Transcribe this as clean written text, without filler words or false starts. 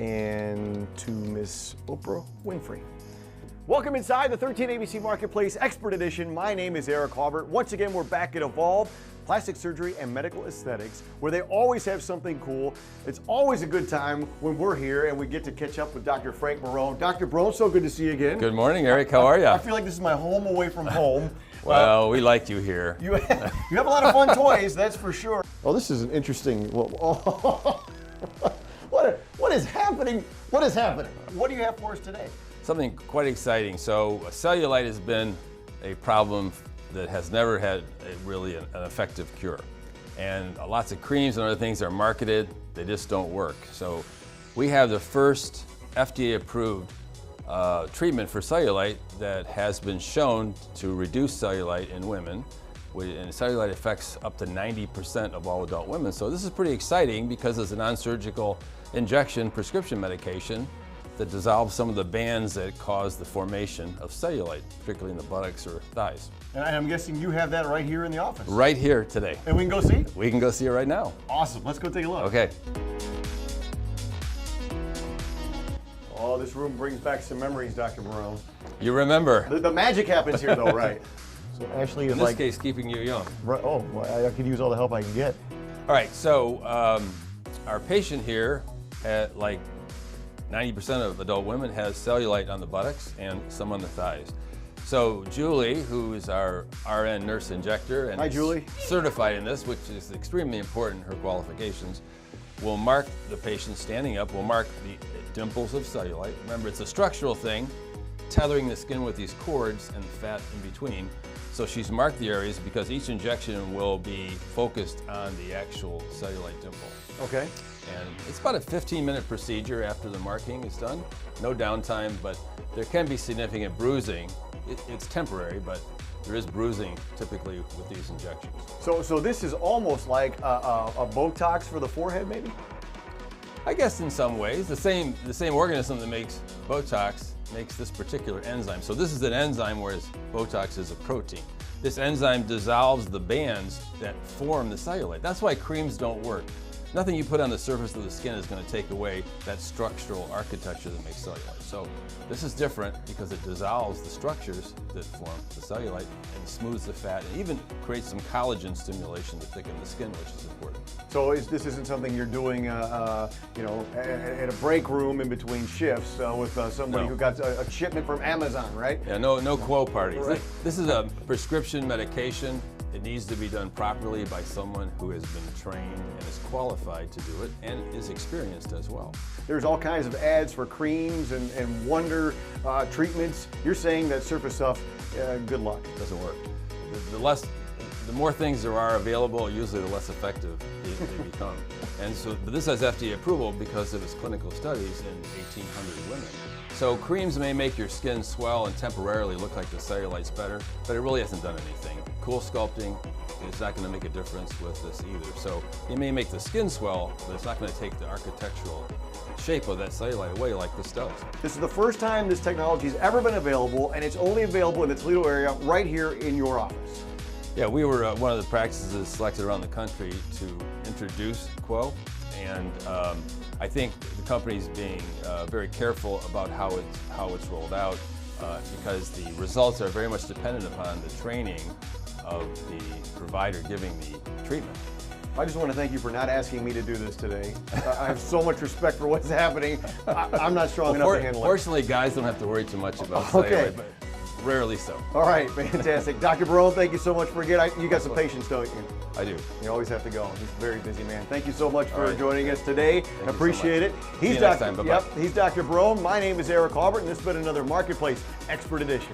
and to Miss Oprah Winfrey. Welcome inside the 13 ABC Marketplace Expert Edition. My name is Eric Halbert. Once again, we're back at EVOLV, Plastic Surgery and Medical Aesthetics, where they always have something cool. It's always a good time when we're here and we get to catch up with Dr. Frank Barone. Dr. Barone, so good to see you again. Good morning, Eric. How are you? I feel like this is my home away from home. Well, we like you here. You have a lot of fun toys, that's for sure. Oh, this is an interesting. What is happening? What is happening? What do you have for us today? Something quite exciting. So cellulite has been a problem that has never had really an effective cure. And lots of creams and other things are marketed, they just don't work. So we have the first FDA-approved treatment for cellulite that has been shown to reduce cellulite in women. And cellulite affects up to 90% of all adult women. So this is pretty exciting because it's a non-surgical injection prescription medication that dissolves some of the bands that cause the formation of cellulite, particularly in the buttocks or thighs. And I'm guessing you have that right here in the office. Right here today. And we can go see? We can go see it right now. Awesome, let's go take a look. Okay. Oh, this room brings back some memories, Dr. Barone. You remember. The magic happens here though, right? So actually, in this case, keeping you young. Right, oh, well, I could use all the help I can get. All right, so our patient here had like 90% of adult women has cellulite on the buttocks and some on the thighs. So Julie, who is our RN nurse injector and Hi, Julie. certified in this, which is extremely important, her qualifications, will mark the patient standing up, will mark the dimples of cellulite. Remember, it's a structural thing, tethering the skin with these cords and fat in between. So she's marked the areas because each injection will be focused on the actual cellulite dimple. Okay. And it's about a 15-minute procedure after the marking is done. No downtime, but there can be significant bruising. It's temporary, but there is bruising typically with these injections. So this is almost like a Botox for the forehead, maybe? I guess in some ways. The same organism that makes Botox makes this particular enzyme. So this is an enzyme, whereas Botox is a protein. This enzyme dissolves the bands that form the cellulite. That's why creams don't work. Nothing you put on the surface of the skin is going to take away that structural architecture that makes cellulite. So this is different because it dissolves the structures that form the cellulite and smooths the fat and even creates some collagen stimulation to thicken the skin, which is important. So this isn't something you're doing, at a break room in between shifts with somebody who got a shipment from Amazon, right? Yeah, no QWO parties. Right. This is a prescription medication. It needs to be done properly by someone who has been trained and is qualified to do it and is experienced as well. There's all kinds of ads for creams and wonder treatments. You're saying that surface stuff, good luck. Doesn't work. The more things there are available, usually the less effective they become. And so, but this has FDA approval because of its clinical studies in 1,800 women. So creams may make your skin swell and temporarily look like the cellulite's better, but it really hasn't done anything. Cool sculpting is not going to make a difference with this either. So it may make the skin swell, but it's not going to take the architectural shape of that cellulite away like this does. This is the first time this technology has ever been available, and it's only available in the Toledo area right here in your office. Yeah, we were one of the practices selected around the country to introduce QWO, and I think the company's being very careful about how it's rolled out because the results are very much dependent upon the training of the provider giving the treatment. I just want to thank you for not asking me to do this today. I have so much respect for what's happening. I'm not strong enough to handle it. Fortunately, guys don't have to worry too much about cellulite, but rarely so. All right, fantastic. Dr. Barone, thank you so much for you got some patience, don't you? I do. You always have to go. He's a very busy man. Thank you so much for joining us today. Appreciate it. See you next time. Bye-bye. Yep, he's Dr. Barone. My name is Eric Halbert, and this has been another Marketplace Expert Edition.